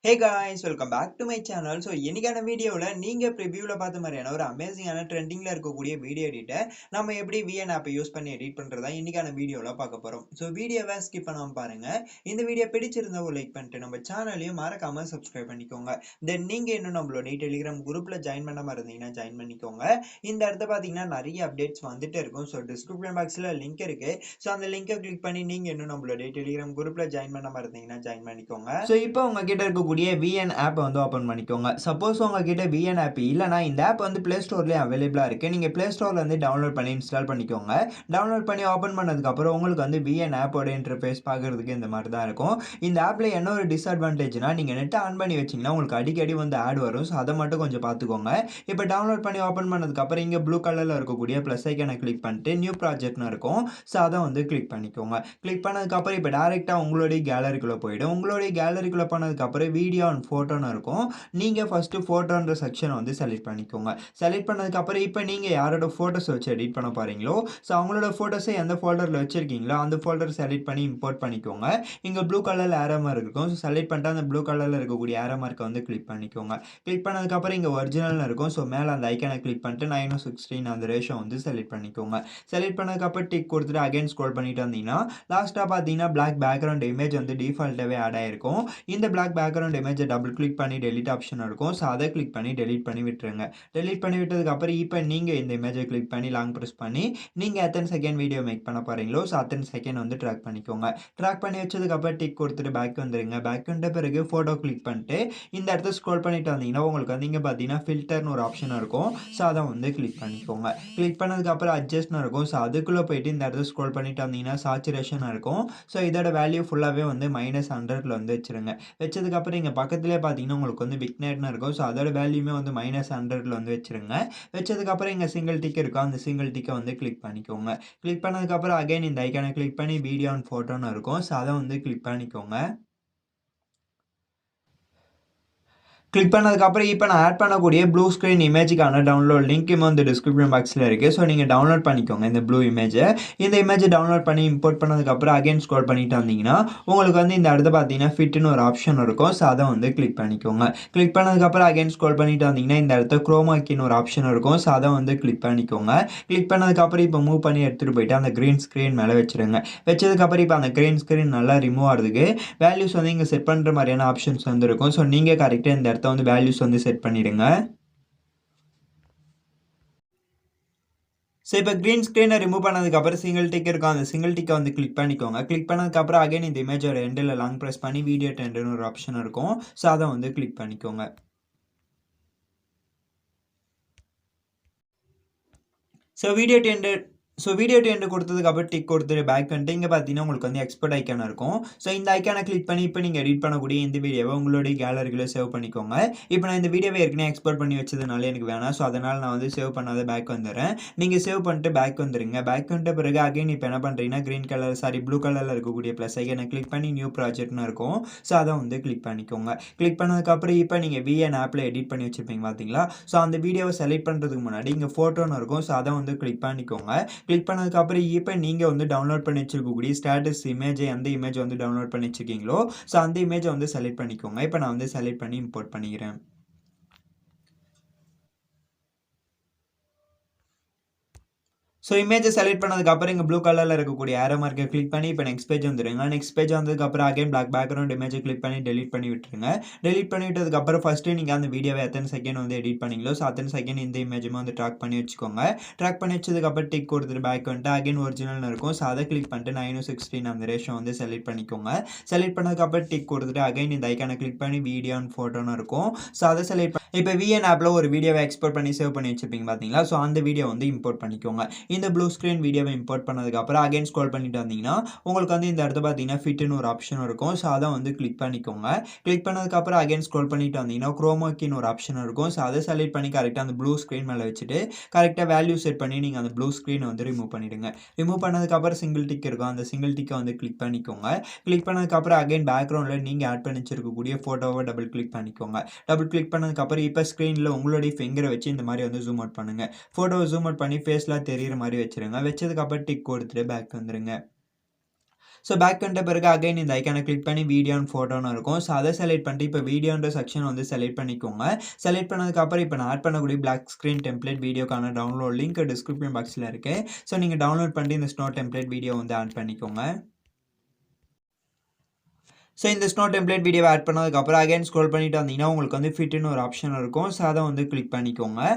Hey guys, welcome back to my channel. So இன்னைக்கான வீடியோல நீங்க ப்ரிவியூல பார்த்த மாதிரியான ஒரு அமேசிங்கான ட்ரெண்டிங்ல இருக்கக்கூடிய வீடியோ எடிட்டை நம்ம எப்படி VN ஆப்பை யூஸ் பண்ணி எடிட் பண்றதா இன்னைக்கான வீடியோல பார்க்க போறோம். ஸோ வீடியோவை ஸ்கிப் பண்ணாம பாருங்க. இந்த வீடியோ பிடிச்சிருந்தா ஒரு லைக் பண்ணிட்டு நம்ம சேனலையும் மறக்காம சப்ஸ்கிரைப் பண்ணிக்கோங்க. தென் நீங்க இன்னும் நம்மளோட டெலிகிராம் குரூப்ல ஜாயின் பண்ணாம இருந்தீங்கன்னா ஜாயின் பண்ணிக்கோங்க. இந்த இடத்த பாத்தீங்கன்னா நிறைய அப்டேட்ஸ் வந்துட்டே இருக்கும். ஸோ டிஸ்கிரிப்ஷன் பாக்ஸ்ல லிங்க் இருக்கு. ஸோ அந்த லிங்கை கிளிக் பண்ணி நீங்க இன்னும் நம்மளோட டெலிகிராம் குரூப்ல ஜாயின் பண்ணாம இருந்தீங்கன்னா ஜாயின் பண்ணிக்கோங்க. ஸோ இப்போ உங்ககிட்ட இருக்கக்கூடிய VN ஆப் வந்து ஓபன் பண்ணிக்கோங்க. சப்போஸ் உங்ககிட்ட VN ஆப் இல்லனா இந்த ஆப் வந்து Play Storeலயே அவேலபிளா இருக்கு. நீங்க Play Storeல இருந்து டவுன்லோட் பண்ணி இன்ஸ்டால் பண்ணிக்கோங்க. டவுன்லோட் பண்ணி ஓபன் பண்ணதுக்கு அப்புறம் உங்களுக்கு வந்து VN ஆப்போட இன்டர்ஃபேஸ் பார்க்கிறதுக்கு இந்த மாதிரி தான் இருக்கும். இந்த ஆப்ல என்ன ஒரு டிஸ்அட்வான்டேஜ்னா நீங்க நெட் ஆன் பண்ணி வச்சீங்கன்னா உங்களுக்கு அடிக்கடி வந்து ஆட் வரும். ஸோ அதை மட்டும் கொஞ்சம் பார்த்துக்கோங்க. இப்போ டவுன்லோட் பண்ணி ஓபன் பண்ணதுக்கு அப்புறம் இங்க ப்ளூ கலர்ல இருக்கக்கூடிய பிளஸ் ஐகானை கிளிக் பண்ணிட்டு நியூ ப்ராஜெக்ட்னு இருக்கும். ஸோ அதை வந்து கிளிக் பண்ணிக்கோங்க. கிளிக் பண்ணதுக்கு அப்புறம் இப்போ டைரக்டா உங்களுடைய கேலரிக்குள்ள போயிடும். உங்களுடைய கேலரிக்குள்ள போனதுக்கு அப்புறம் வீடியோ அண்ட் ஃபோட்டோன்னு இருக்கும். நீங்கள் ஃபஸ்ட்டு ஃபோட்டோன்ற செக்ஷனை வந்து செலக்ட் பண்ணிக்கோங்க. செலக்ட் பண்ணதுக்கப்புறம் இப்போ நீங்கள் யாரோட ஃபோட்டோஸ் வச்சு எடிட் பண்ண போகிறீங்களோ ஸோ அவங்களோட ஃபோட்டோஸை எந்த ஃபோல்டரில் வச்சுருக்கீங்களோ அந்த ஃபோல்டர் செலக்ட் பண்ணி இம்போர்ட் பண்ணிக்கோங்க. இங்கே ப்ளூ கலரில் ஏரோ மார்க் இருக்கும். ஸோ செலக்ட் பண்ணிட்டு அந்த ப்ளூ கலரில் இருக்கக்கூடிய ஏரோ மார்க்கை வந்து கிளிக் பண்ணிக்கோங்க. கிளிக் பண்ணதுக்கப்புறம் இங்கே ஒரிஜினல்னு இருக்கும். ஸோ மேலே அந்த ஐக்கானை கிளிக் பண்ணிட்டு 9:16 அந்த ரேஷோ வந்து செலக்ட் பண்ணிக்கோங்க. செலக்ட் பண்ணதுக்கப்புறம் டிக் கொடுத்துட்டு அகைன் ஸ்க்ரோல் பண்ணிட்டு வந்தீங்கன்னா லாஸ்ட்டாக பார்த்தீங்கன்னா பிளாக் பேக்ரவுண்ட் இமேஜ் வந்து டிஃபால்ட்டாகவே ஆட் ஆயிருக்கும். இந்த பிளாக் பேக்ரவுண்ட் இமேஜை டபுள் கிளிக் பண்ணி டெலிட் ஆப்ஷன் இருக்கும். ஸோ அதை கிளிக் பண்ணி டெலிட் பண்ணி விட்டுருங்க. டெலிட் பண்ணி விட்டதுக்கு அப்புறம் இப்போ நீங்கள் இந்த இமேஜை கிளிக் பண்ணி லாங் ப்ரெஸ் பண்ணி நீங்கள் எத்தனை செகண்ட் வீடியோ மேக் பண்ண போகிறீங்களோ ஸோ அத்தனை செகண்ட் வந்து ட்ராக் பண்ணிக்கோங்க. ட்ராக் பண்ணி வச்சதுக்கப்புறம் டிக் கொடுத்துட்டு பேக் வந்துடுங்க. பேக் வந்த பிறகு ஃபோட்டோ கிளிக் பண்ணிட்டு இந்த இடத்த ஸ்க்ரோல் பண்ணிட்டு வந்தீங்கன்னா உங்களுக்கு வந்து இங்கே பார்த்தீங்கன்னா ஃபில்டர்னு ஒரு ஆப்ஷன் இருக்கும். ஸோ அதை வந்து கிளிக் பண்ணிக்கோங்க. கிளிக் பண்ணதுக்கப்புறம் அட்ஜஸ்ட்னு இருக்கும். ஸோ அதுக்குள்ளே போயிட்டு இந்த இடத்த ஸ்க்ரோல் பண்ணிட்டு வந்தீங்கன்னா சாச்சுரேஷன் இருக்கும். ஸோ இதோட வேல்யூ ஃபுல்லாகவே வந்து -100 வந்து வச்சுருங்க. வச்சதுக்கப்புறம் இங்கே பக்கத்துலேயே பார்த்தீங்கன்னா உங்களுக்கு வந்து விக்னேட்னு இருக்கும். ஸோ அதோட வேல்யூமே வந்து -100 வந்து வச்சுருங்க. வச்சதுக்கப்புறம் இங்கே சிங்கிள் டிக் இருக்கும். அந்த சிங்கிள் டிக்கை வந்து கிளிக் பண்ணிக்கோங்க. கிளிக் பண்ணதுக்கப்புறம் அகைன் இந்த ஐக்கானை கிளிக் பண்ணி வீடியோ அண்ட் ஃபோட்டோன்னு இருக்கும். ஸோ அதை வந்து கிளிக் பண்ணிக்கோங்க. கிளிக் பண்ணதுக்கப்புறம் இப்போ நான் ஆட் பண்ணக்கூடிய ப்ளூ ஸ்க்ரீன் இமேஜுக்கான டவுன்லோட் லிங்க் வந்து டிஸ்கிரிப்ஷன் பாக்ஸில் இருக்குது. ஸோ நீங்கள் டவுன்லோட் பண்ணிக்கோங்க இந்த ப்ளூ இமேஜை. இந்த இமேஜை டவுன்லோட் பண்ணி இம்போர்ட் பண்ணதுக்கப்புறம் அகைன் ஸ்க்ரோல் பண்ணிட்டு வந்தீங்கன்னா உங்களுக்கு வந்து இந்த இடத்த பார்த்தீங்கன்னா ஃபிட்னு ஒரு ஆப்ஷன் இருக்கும். ஸோ அதை வந்து கிளிக் பண்ணிக்கோங்க. கிளிக் பண்ணதுக்கப்புறம் அகைன் ஸ்க்ரோல் பண்ணிட்டு வந்தீங்கன்னா இந்த இடத்த குரோமாக்கின்னு ஒரு ஆப்ஷன் இருக்கும். ஸோ அதை வந்து கிளிக் பண்ணிக்கோங்க. கிளிக் பண்ணதுக்கப்புறம் இப்போ மூவ் பண்ணி எடுத்துகிட்டு போயிட்டு அந்த க்ரீன் ஸ்க்ரீன் மேலே வச்சுருங்க. வச்சதுக்கப்புறம் இப்போ அந்த க்ரீன் ஸ்க்ரீன் நல்லா ரிமூவ் ஆகிறதுக்கு வேல்யூஸ் வந்து இங்கே செட் பண்ணுற மாதிரியான ஆப்ஷன்ஸ் வந்து இருக்கும். ஸோ நீங்கள் கரெக்டாக இந்த இடத்த வந்து வேல்யூஸ் வந்து செட் பண்ணிடுங்க. ஸோ இப்போ க்ரீன் ஸ்க்ரீனை ரிமூவ் பண்ணதுக்கப்புறம் சிங்கிள் டிக் இருக்கும். அந்த சிங்கிள் டிக்கை வந்து கிளிக் பண்ணிக்கோங்க. கிளிக் பண்ணதுக்கப்புறம் அகைன் இந்த இமேஜோட எண்டில் லாங் ப்ரெஸ் பண்ணி வீடியோ டெண்டுன்னு ஒரு ஆப்ஷன் இருக்கும். ஸோ அதை வந்து கிளிக் பண்ணிக்கோங்க. வீடியோ டெண்டு கொடுத்ததுக்கப்புறம் டிக் கொடுத்துட்டு பேக் பண்ணிட்டு இங்கே பார்த்தீங்கன்னா உங்களுக்கு வந்து எக்ஸ்போர்ட் ஐக்கான இருக்கும். ஸோ இந்த ஐக்கானை கிளிக் பண்ணி இப்போ நீங்கள் எடிட் பண்ணக்கூடிய இந்த வீடியோவை உங்களுடைய கேலரிக்குள்ளே சேவ் பண்ணிக்கோங்க. இப்போ நான் இந்த வீடியோவை ஏற்கனவே எக்ஸ்போர்ட் பண்ணி வச்சதுனால எனக்கு வேணாம். ஸோ அதனால் நான் வந்து சேவ் பண்ணாத பேக் வந்துடுறேன். நீங்கள் சேவ் பண்ணிட்டு பேக் வந்துடுங்க. பேக் வந்துட்ட பிறகு அகைன் இப்போ என்ன பண்ணுறீங்கன்னா ப்ளூ கலரில் இருக்கக்கூடிய ப்ளஸ் ஐக்கானை கிளிக் பண்ணி நியூ ப்ராஜெக்ட்னு இருக்கும். ஸோ அதை வந்து கிளிக் பண்ணிக்கோங்க. கிளிக் பண்ணதுக்கப்புறம் இப்போ நீங்கள் VN ஆப்பில் எடிட் பண்ணி வச்சுருப்பீங்க பார்த்தீங்களா. ஸோ அந்த வீடியோவை செலக்ட் பண்ணுறதுக்கு முன்னாடி இங்கே ஃபோட்டோன்னு இருக்கும். ஸோ அதை வந்து கிளிக் பண்ணிக்கோங்க. கிளிக் பண்ணதுக்கப்புறம் இப்போ நீங்கள் வந்து டவுன்லோட் பண்ணி வச்சிருக்கக்கூடிய ஸ்டேட்டஸ் இமேஜ் எந்த இமேஜ் வந்து டவுன்லோட் பண்ணி வச்சிருக்கீங்களோ ஸோ அந்த இமேஜை வந்து செலக்ட் பண்ணிக்கோங்க. இப்போ நான் வந்து செலக்ட் பண்ணி இம்போர்ட் பண்ணிக்கிறேன். ஸோ இமேஜை செலக்ட் பண்ணதுக்கப்புறம் இங்கே ப்ளூ கலரில் இருக்கக்கூடிய ஏரோ மார்க்கை கிளிக் பண்ணி இப்போ நெக்ஸ்ட் பேஜ் வந்துடுங்க. நெக்ஸ்ட் பேஜ் வந்ததுக்கப்புறம் அகைன் பிளாக் பேக்ரவுண்ட் இமேஜை கிளிக் பண்ணி டெலிட் பண்ணி விட்டுருங்க. டெலிட் பண்ணி விட்டதுக்கப்புறம் ஃபஸ்ட்டு நீங்கள் அந்த வீடியோவை எத்தனை செகண்ட் வந்து எடிட் பண்ணீங்களோ ஸோ அத்தனை செகண்ட் இந்த இமேஜுமே வந்து ட்ராக் பண்ணி வச்சுக்கோங்க. ட்ராக் பண்ணி வச்சதுக்கப்புறம் டிக் கொடுத்துட்டு பேக் வந்துட்டு அகைன் ஒரிஜினல்னு இருக்கும். ஸோ அதை கிளிக் பண்ணிட்டு 9:16 அந்த ரேஷோ வந்து செலக்ட் பண்ணிக்கோங்க. செலக்ட் பண்ணதுக்கப்புறம் டிக் கொடுத்துட்டு அகைன் இந்த ஐக்கானை கிளிக் பண்ணி வீடியோ அண்ட் ஃபோட்டோன்னு இருக்கும். ஸோ அதை செலக்ட் பண்ணி இப்போ VN ஆப்பில் ஒரு வீடியோவை எக்ஸ்போர்ட் பண்ணி சேவ் பண்ணி வச்சுருப்பீங்க பார்த்தீங்களா. ஸோ அந்த வீடியோ வந்து இம்போர்ட் பண்ணிக்கோங்க. இந்த ப்ளூ ஸ்க்ரீன் வீடியோவை இம்போர்ட் பண்ணதுக்கப்புறம் அகைன் ஸ்க்ரோல் பண்ணிட்டு வந்தீங்கன்னா உங்களுக்கு வந்து இந்த இடத்த பார்த்தீங்கன்னா ஃபிட்னு ஒரு ஆப்ஷன் இருக்கும். ஸோ அதை வந்து கிளிக் பண்ணிக்கோங்க. கிளிக் பண்ணதுக்கப்புறம் அகைன் ஸ்க்ரோல் பண்ணிட்டு வந்தீங்கன்னா குரோமாக்கின்னு ஒரு ஆப்ஷன் இருக்கும். ஸோ அதை செலக்ட் பண்ணி கரெக்டாக அந்த ப்ளூ ஸ்க்ரீன் மேலே வச்சுட்டு கரெக்டாக வேல்யூ செட் பண்ணி நீங்கள் அந்த ப்ளூ ஸ்க்ரீனை வந்து ரிமூவ் பண்ணிவிடுங்க. ரிமூவ் பண்ணதுக்கப்புறம் சிங்கிள் டிக் இருக்கும். அந்த சிங்கிள் டிக்கை வந்து கிளிக் பண்ணிக்கோங்க. கிளிக் பண்ணதுக்கப்புறம் அகைன் பேக்ரவுண்டில் நீங்கள் ஆட் பண்ணி வச்சிருக்கக்கூடிய ஃபோட்டோவை டபுள் கிளிக் பண்ணிக்கோங்க. டபுள் கிளிக் பண்ணதுக்கப்புறம் இப்போ ஸ்க்ரீனில் உங்களுடைய ஃபிங்கரை வச்சு இந்த மாதிரி வந்து ஜூம் அவுட் பண்ணுங்கள். ஃபோட்டோவை ஜூம் அவுட் பண்ணி ஃபேஸ்லாம் தெரிகிற மாதிரி வச்சுருங்க. வச்சதுக்கப்புறம் டிக் கொடுத்துட்டு பேக் வந்துடுங்க. ஸோ பேக் வந்துட்ட பிறகு அகைன் இந்த ஐக்கானை கிளிக் பண்ணி வீடியோ அண்ட் ஃபோட்டோன்னு இருக்கும். ஸோ அதை செலக்ட் பண்ணிட்டு இப்போ வீடியோன்ற செக்ஷன் வந்து செலக்ட் பண்ணிக்கோங்க. செலக்ட் பண்ணதுக்கப்புறம் இப்போ நான் ஆட் பண்ணக்கூடிய பிளாக் ஸ்க்ரீன் டெம்ப்ளேட் வீடியோக்கான டவுன்லோட் லிங்க் டிஸ்கிரிப்ஷன் பாக்ஸில் இருக்குது. ஸோ நீங்கள் டவுன்லோட் பண்ணிட்டு இந்த ஸ்னோ டெம்ப்ளேட் வீடியோ வந்து ஆட் பண்ணிக்கோங்க. ஸோ இந்த ஸ்னோ டெம்ப்ளேட் வீடியோவை ஆட் பண்ணதுக்கப்புறம் அகைன் ஸ்க்ரோல் பண்ணிட்டு வந்தீங்கன்னா உங்களுக்கு வந்து ஃபிட்னு ஒரு ஆப்ஷன் இருக்கும். ஸோ அதை வந்து கிளிக் பண்ணிக்கோங்க.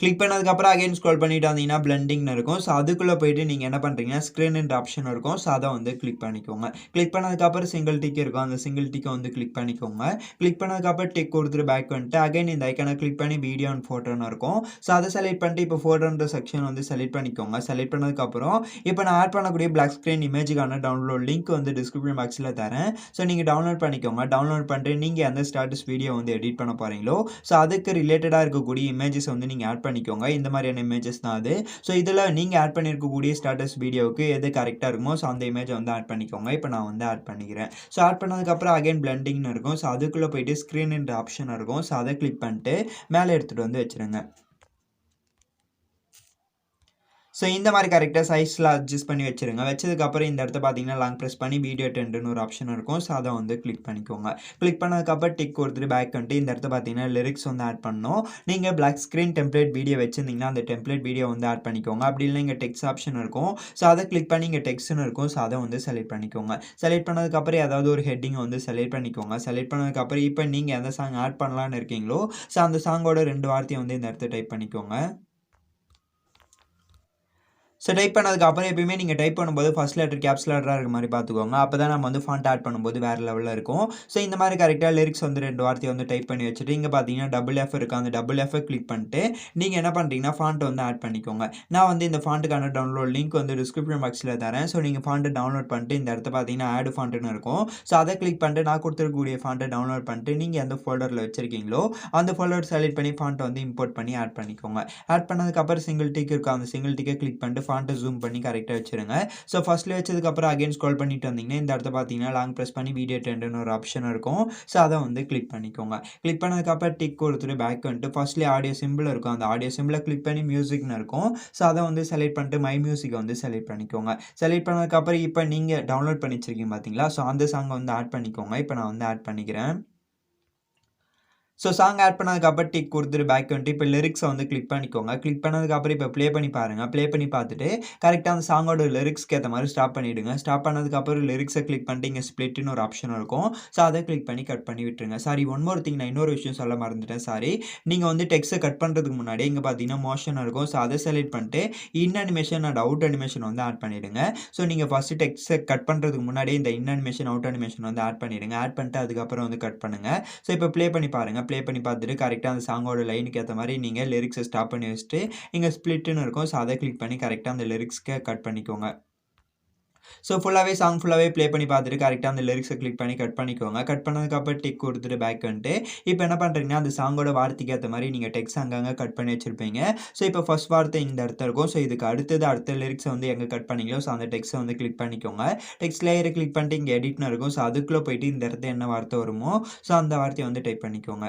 கிளிக் பண்ணதுக்கப்புறம் அகைன் ஸ்க்ரோல் பண்ணிட்டு வந்தீங்கன்னா பிளெண்டிங்னு இருக்கும். ஸோ அதுக்குள்ளே போயிட்டு நீங்கள் என்ன பண்ணுறீங்கன்னா ஸ்க்ரீன்ன்ற ஆப்ஷன் இருக்கும். ஸோ அதை வந்து கிளிக் பண்ணிக்கோங்க. கிளிக் பண்ணதுக்கப்புறம் சிங்கிள் டிக் இருக்கும். அந்த சிங்கிள் டிக்கை வந்து கிளிக் பண்ணிக்கோங்க. கிளிக் பண்ணதுக்கப்புறம் டிக் கொடுத்துட்டு பேக் வந்துட்டு அகைன் இந்த ஐக்கானை கிளிக் பண்ணி வீடியோ அண்ட் ஃபோட்டோன்னு இருக்கும். ஸோ அதை செலக்ட் பண்ணிட்டு இப்போ ஃபோட்டோன்ற செக்ஷன் வந்து செலக்ட் பண்ணிக்கோங்க. செலக்ட் பண்ணதுக்கப்புறம் இப்போ நான் ஆட் பண்ணக்கூடிய பிளாக் ஸ்க்ரீன் இமேஜுக்கான டவுன்லோட் லிங்க் வந்து டிஸ்கிரிப்ஷன் பாக்ஸில் தரேன். ஸோ நீங்கள் டவுன்லோட் பண்ணிக்கோங்க. டவுன்லோட் பண்ணிட்டு நீங்கள் எந்த ஸ்டேட்டஸ் வீடியோ வந்து எடிட் பண்ண போகிறீங்களோ ஸோ அதுக்கு ரிலேட்டடாக இருக்கக்கூடிய இமேஜஸ் வந்து நீங்கள் ஆட் பண்ணிக்கோங்க. இந்த மாதிரியான இமேஜஸ் தான் அது. ஸோ இதில் நீங்கள் ஆட் பண்ணியிருக்கக்கூடிய ஸ்டேட்டஸ் வீடியோவுக்கு எது கரெக்டாக இருக்குமோ ஸோ அந்த இமேஜை வந்து ஆட் பண்ணிக்கோங்க. இப்போ நான் வந்து ஆட் பண்ணிக்கிறேன். ஸோ ஆட் பண்ணதுக்கப்புறம் அகைன் பிளெண்டிங்னு இருக்கும். ஸோ அதுக்குள்ளே போயிட்டு ஸ்க்ரீன்ன்ற ஆப்ஷன் இருக்கும். ஸோ அதை கிளிக் பண்ணிட்டு மேலே எடுத்துகிட்டு வந்து வச்சுருங்க. ஸோ இந்த மாதிரி கரெக்டாக சைஸில் அட்ஜஸ்ட் பண்ணி வச்சுருங்க. வச்சதுக்கப்புறம் இந்த இடத்த பார்த்தீங்கன்னா லாங் ப்ரெஸ் பண்ணி வீடியோ டென்ட்னு ஒரு ஆப்ஷன் இருக்கும். ஸோ அதை வந்து கிளிக் பண்ணிக்கோங்க. கிளிக் பண்ணதுக்கப்புறம் டிக் கொடுத்துட்டு பேக் வந்துட்டு இந்த இடத்த பார்த்தீங்கன்னா லிரிக்ஸ் வந்து ஆட் பண்ணணும். நீங்கள் பிளாக் ஸ்க்ரீன் டெம்ப்ளேட் வீடியோ வச்சுருந்தீங்கன்னா அந்த டெம்ப்ளேட் வீடியோ வந்து ஆட் பண்ணிக்கோங்க. அப்படி இல்லை இங்கே டெக்ஸ்ட் ஆப்ஷன் இருக்கும். ஸோ அதை கிளிக் பண்ணி இங்கே டெக்ஸ்ட்னு இருக்கும். ஸோ அதை வந்து செலக்ட் பண்ணிக்கோங்க. செலக்ட் பண்ணதுக்கப்புறம் ஏதாவது ஒரு ஹெட்டிங் வந்து செலக்ட் பண்ணிக்கோங்க. செலக்ட் பண்ணதுக்கப்புறம் இப்போ நீங்கள் எந்த சாங் ஆட் பண்ணலான்னு இருக்கீங்களோ ஸோ அந்த சாங்கோட 2 வார்த்தையை வந்து இந்த இடத்த டைப் பண்ணிக்கோங்க. ஸோ டைப் பண்ணதுக்கப்புறம் எப்பயுமே நீங்கள் டைப் பண்ணும்போது ஃபஸ்ட் லெட்டர் கேப்ஸ் லெட்டராக இருக்க மாதிரி பார்த்துக்கோங்க. அப்போ தான் நம்ம வந்து ஃபாண்ட் ஆட் பண்ணும்போது வேறு லெவலில் இருக்கும். ஸோ இந்த மாதிரி கரெக்டாக லிரிக்ஸ் வந்து 2 வார்த்தையை வந்து டைப் பண்ணி வச்சுட்டு இங்கே பார்த்தீங்கன்னா டபுள் எஃப் இருக்குது. அந்த டபுள் எஃப் கிளிக் பண்ணிட்டு நீங்கள் என்ன பண்ணுறீங்கன்னா ஃபாண்ட் வந்து ஆட் பண்ணிக்கோங்க. நான் வந்து இந்த ஃபாண்ட்டுக்கான டவுன்லோட் லிங்க் வந்து டிஸ்கிரிப்ஷன் பாக்ஸில் தரேன். ஸோ நீங்கள் ஃபாண்ட்டை டவுன்லோட் பண்ணிட்டு இந்த இடத்த பார்த்தீங்கன்னா ஆட் ஃபாண்ட்டுன்னு இருக்கும். ஸோ அதை கிளிக் பண்ணிட்டு நான் கொடுத்துருக்கக்கூடிய ஃபாண்ட்டை டவுன்லோட் பண்ணிட்டு நீங்கள் எந்த ஃபோல்டரில் வச்சுருக்கீங்களோ அந்த ஃபோல்டர் செலக்ட் பண்ணி ஃபாண்ட்டை வந்து இம்போர்ட் பண்ணி ஆட் பண்ணிக்கோங்க. ஆட் பண்ணதுக்கப்புறம் சிங்கிள் டிக் இருக்கும். அந்த சிங்கிள் டிக்கை கிளிக் பண்ணிட்டு ஃபாண்ட்டை ஜூம் பண்ணி கரெக்டாக வச்சுருங்க. ஸோ ஃபஸ்ட்டில் வச்சதுக்கப்புறம் அகைன் ஸ்க்ரோல் பண்ணிட்டு வந்தீங்கன்னா இந்த இடத்த பார்த்தீங்கன்னா லாங் ப்ரெஸ் பண்ணி வீடியோ டென்ட்னு ஒரு ஆப்ஷன் இருக்கும். ஸோ அதை வந்து கிளிக் பண்ணிக்கோங்க. கிளிக் பண்ணதுக்கப்புறம் டிக் கொடுத்துட்டு பேக் வந்துட்டு ஃபஸ்ட்லேயே ஆடியோ சிம்பிள் இருக்கும். அந்த ஆடியோ சிம்பிளை கிளிக் பண்ணி மியூசிக்னு இருக்கும். ஸோ அதை வந்து செலக்ட் பண்ணிட்டு மை மியூசிக்கை வந்து செலக்ட் பண்ணிக்கோங்க. செலக்ட் பண்ணதுக்கப்புறம் இப்போ நீங்கள் டவுன்லோட் பண்ணி வச்சிருக்கீங்க பார்த்தீங்களா, ஸோ அந்த சாங்கை வந்து ஆட் பண்ணிக்கோங்க. இப்போ நான் வந்து ஆட் பண்ணிக்கிறேன். ஸோ சாங் ஆட் பண்ணதுக்கப்புறம் டிக் கொடுத்துட்டு பேக் வந்துட்டு இப்போ லிரிக்ஸை வந்து கிளிக் பண்ணிக்கோங்க. கிளிக் பண்ணதுக்கப்புறம் இப்போ ப்ளே பண்ணி பாருங்கள். ப்ளே பண்ணி பார்த்துட்டு கரெக்டாக அந்த சாங்கோட லிரிக்ஸ்க்கு ஏற்ற மாதிரி ஸ்டாப் பண்ணிவிடுங்க. ஸ்டாப் பண்ணதுக்கப்புறம் லிரிக்ஸை கிளிக் பண்ணிட்டு இங்கே ஸ்ப்ளிட்னு ஒரு ஆப்ஷன் இருக்கும். ஸோ அதை கிளிக் பண்ணி கட் பண்ணி விட்டுருங்க. சாரி, ஒன் மோர் திங், நான் இன்னொரு விஷயம் சொல்ல மறந்துட்டேன். சாரி, நீங்கள் வந்து டெக்ஸ்ட்டை கட் பண்ணுறதுக்கு முன்னாடி இங்கே பார்த்தீங்கன்னா மோஷன் இருக்கும். ஸோ அதை செலக்ட் பண்ணிட்டு இன் அனிமேஷன் அண்ட் அவுட் அனிமேஷன் வந்து ஆட் பண்ணிவிடுங்க. ஸோ நீங்கள் ஃபஸ்ட்டு டெக்ஸ்ட்டை கட் பண்ணுறதுக்கு முன்னாடி இந்த இன் அனிமேஷன் அவுட் அனிமேஷன் வந்து ஆட் பண்ணிவிடுங்க. ஆட் பண்ணிட்டு அதுக்கப்புறம் வந்து கட் பண்ணுங்கள். ஸோ இப்போ ப்ளே பண்ணி பாருங்கள். ப்ளே பண்ணி பார்த்துட்டு கரெக்டாக அந்த சாங்கோட லைனுக்கு ஏற்ற மாதிரி நீங்கள் லிரிக்ஸை ஸ்டாப் பண்ணி வச்சுட்டு இங்கே ஸ்ப்ளிட்னு இருக்கும். ஸோ அதை கிளிக் பண்ணி கரெக்டாக அந்த லிரிக்ஸ்க்கு கட் பண்ணிக்கோங்க. ஸோ சாங் ஃபுல்லாகவே ப்ளே பண்ணி பார்த்துட்டு கரெக்டாக அந்த லிரிக்ஸை கிளிக் பண்ணி கட் பண்ணிக்கோங்க. கட் பண்ணதுக்கப்புறம் டிக் கொடுத்துட்டு பேக் வந்துட்டு இப்போ என்ன பண்ணுறீங்கன்னா அந்த சாங்கோட வார்த்தைக்கு ஏற்ற மாதிரி நீங்கள் டெக்ஸ்ட் அங்கங்கே கட் பண்ணி வச்சுருப்பீங்க. ஸோ இப்போ ஃபஸ்ட் வார்த்தை இந்த இடத்துல இருக்கும். ஸோ இதுக்கு அடுத்த லிரிக்ஸை வந்து எங்கே கட் பண்ணீங்களோ ஸோ அந்த டெக்ஸ்ட்டை வந்து கிளிக் பண்ணிக்கோங்க. டெக்ஸ்ட் லேயரை கிளிக் பண்ணிட்டு இங்கே எடிட்னு இருக்கும். ஸோ அதுக்குள்ளே போயிட்டு இந்த இடத்துல என்ன வார்த்தை வருமோ ஸோ அந்த வார்த்தையை வந்து டைப் பண்ணிக்கோங்க.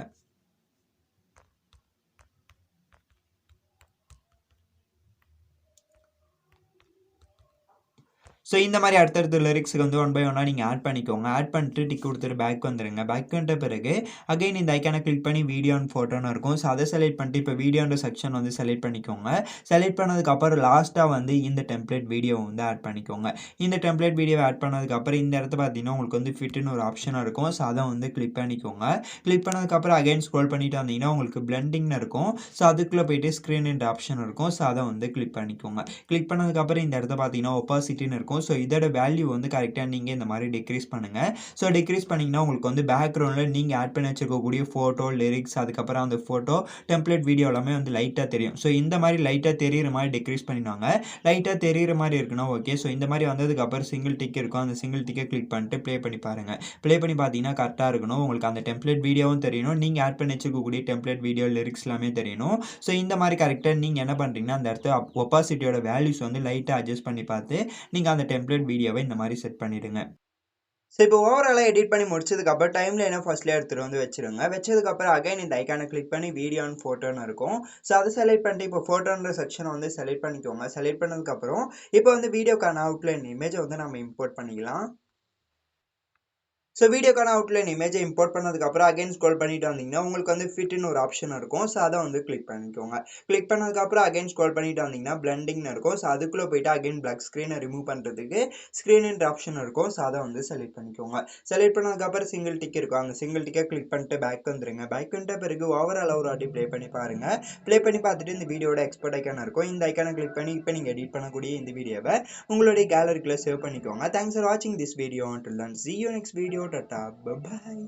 ஸோ இந்த மாதிரி அடுத்தடுத்த லிரிக்ஸுக்கு வந்து 1 by 1 நீங்கள் ஆட் பண்ணிக்கோங்க. ஆட் பண்ணிட்டு டிக் கொடுத்துட்டு பேக் வந்துடுங்க. பேக் வந்துட்ட பிறகு அகைன் இந்த ஐக்கானை கிளிக் பண்ணி வீடியோ அண்ட் ஃபோட்டோன்னு இருக்கும். ஸோ அதை செலக்ட் பண்ணிட்டு இப்போ வீடியோன்ற செக்ஷன் வந்து செலக்ட் பண்ணிக்கோங்க. செலக்ட் பண்ணதுக்கப்புறம் லாஸ்ட்டாக வந்து இந்த டெம்ப்ளேட் வீடியோ வந்து ஆட் பண்ணிக்கோங்க. இந்த டெம்ப்ளேட் வீடியோ ஆட் பண்ணதுக்கப்புறம் இந்த இடத்த பார்த்தீங்கன்னா உங்களுக்கு வந்து ஃபிட்னு ஒரு ஆப்ஷனாக இருக்கும். ஸோ அதை வந்து கிளிக் பண்ணிக்கோங்க. கிளிக் பண்ணதுக்கப்புறம் அகைன் ஸ்க்ரோல் பண்ணிட்டு வந்தீங்கன்னா உங்களுக்கு பிளெண்டிங்னு இருக்கும். ஸோ அதுக்குள்ளே போயிட்டு ஸ்க்ரீன்ன்ற ஆப்ஷன் இருக்கும். ஸோ அதை வந்து கிளிக் பண்ணிக்கோங்க. கிளிக் பண்ணதுக்கப்புறம் இந்த இடத்த பார்த்தீங்கன்னா ஒப்பாசிட்டின்னு இருக்கும். ஸோ இதோட வேல்யூ வந்து கரெக்டாக நீங்கள் இந்த மாதிரி டிக்ரீஸ் பண்ணுங்கள். ஸோ டிக்ரீஸ் பண்ணிங்கன்னா உங்களுக்கு வந்து பேக்ரவுண்டில் நீங்கள் ஆட் பண்ணி வச்சுருக்கக்கூடிய ஃபோட்டோ, லிரிக்ஸ், அதுக்கப்புறம் அந்த ஃபோட்டோ, டெம்ப்ளேட் வீடியோ எல்லாமே வந்து லைட்டாக தெரியும். ஸோ இந்த மாதிரி லைட்டாக தெரிகிற மாதிரி டிக்ரீஸ் பண்ணிடுவாங்க. லைட்டாக தெரிகிற மாதிரி இருக்குன்னா ஓகே. ஸோ இந்த மாதிரி வந்ததுக்கப்புறம் சிங்கிள் டிக் இருக்கும். அந்த சிங்கிள் டிக்கை கிளிக் பண்ணிட்டு ப்ளே பண்ணி பாருங்கள். ப்ளே பண்ணி பார்த்தீங்கன்னா கரெக்டாக இருக்கணும். உங்களுக்கு அந்த டெம்ப்ளேட் வீடியோவும் தெரியணும். நீங்கள் ஆட் பண்ணி வச்சுக்கக்கூடிய டெம்ப்ளேட் வீடியோ, லிரிக்ஸ் எல்லாமே தெரியணும். ஸோ இந்த மாதிரி கரெக்டாக நீங்கள் என்ன பண்ணுறீங்கன்னா அந்த இடத்த ஒப்பாசிட்டியோட வேல்யூஸ் வந்து லைட்டாக அட்ஜஸ்ட் பண்ணி பார்த்து நீங்கள் அந்த டெம்ப்ளேட் வீடியோவை இந்த மாதிரி செட் பண்ணிவிடுங்க. ஸோ இப்போ ஓவராலாக எடிட் பண்ணி முடிச்சதுக்கப்புறம் டைம்லைனை ஃபர்ஸ்ட்லேயே எடுத்துகிட்டு வந்து வச்சிருங்க. வச்சதுக்கப்புறம் அகைன் இந்த ஐக்கானை கிளிக் பண்ணி வீடியோ அண்ட் ஃபோட்டோன்னு இருக்கும். ஸோ அதை செலக்ட் பண்ணிட்டு இப்போ ஃபோட்டோன்ற செக்ஷனை வந்து செலக்ட் பண்ணிக்கோங்க. செலக்ட் பண்ணதுக்கப்புறம் இப்போ வந்து வீடியோக்கான அவுட்லைன் இமேஜை வந்து நம்ம இம்போர்ட் பண்ணிக்கலாம். ஸோ வீடியோக்கான அவுட்லைன் இமேஜை இம்போர்ட் பண்ணதுக்கப்புறம் அகைன் ஸ்க்ரோல் பண்ணிட்டு வந்தீங்கன்னா உங்களுக்கு வந்து ஃபிட்னு ஒரு ஆப்ஷன் இருக்கும். ஸோ அதை வந்து கிளிக் பண்ணிக்கோங்க. கிளிக் பண்ணதுக்கப்புறம் அகைன் ஸ்க்ரோல் பண்ணிட்டு வந்தீங்கன்னா பிளண்டிங்னு இருக்கும். ஸோ அதுக்குள்ளே போயிட்டு அகைன் பிளாக் ஸ்க்ரீனை ரிமூவ் பண்ணுறதுக்கு ஸ்க்ரீன்ன்ற ஆப்ஷன் இருக்கும். ஸோ அதை வந்து செலக்ட் பண்ணிக்கோங்க. செலக்ட் பண்ணதுக்கப்புறம் சிங்கிள் டிக் இருக்கும். அந்த சிங்கிள் டிக்கை கிளிக் பண்ணிட்டு பேக் வந்துருங்க. பேக் வந்துட்ட பிறகு ஓவரால் ஒரு வாட்டி ப்ளே பண்ணி பாருங்க. ப்ளே பண்ணி பார்த்துட்டு இந்த வீடியோட எக்ஸ்போர்ட் ஐக்கான இருக்கும். இந்த ஐக்கானை கிளிக் பண்ணி இப்போ நீங்கள் எடிட் பண்ணக்கூடிய இந்த வீடியோவை உங்களுடைய கேலரிக்குள்ளே சேவ் பண்ணிக்கோங்க. தேங்க்ஸ் ஃபார் வாட்சிங் this video. Until then, see you next video. Tata. Bye bye.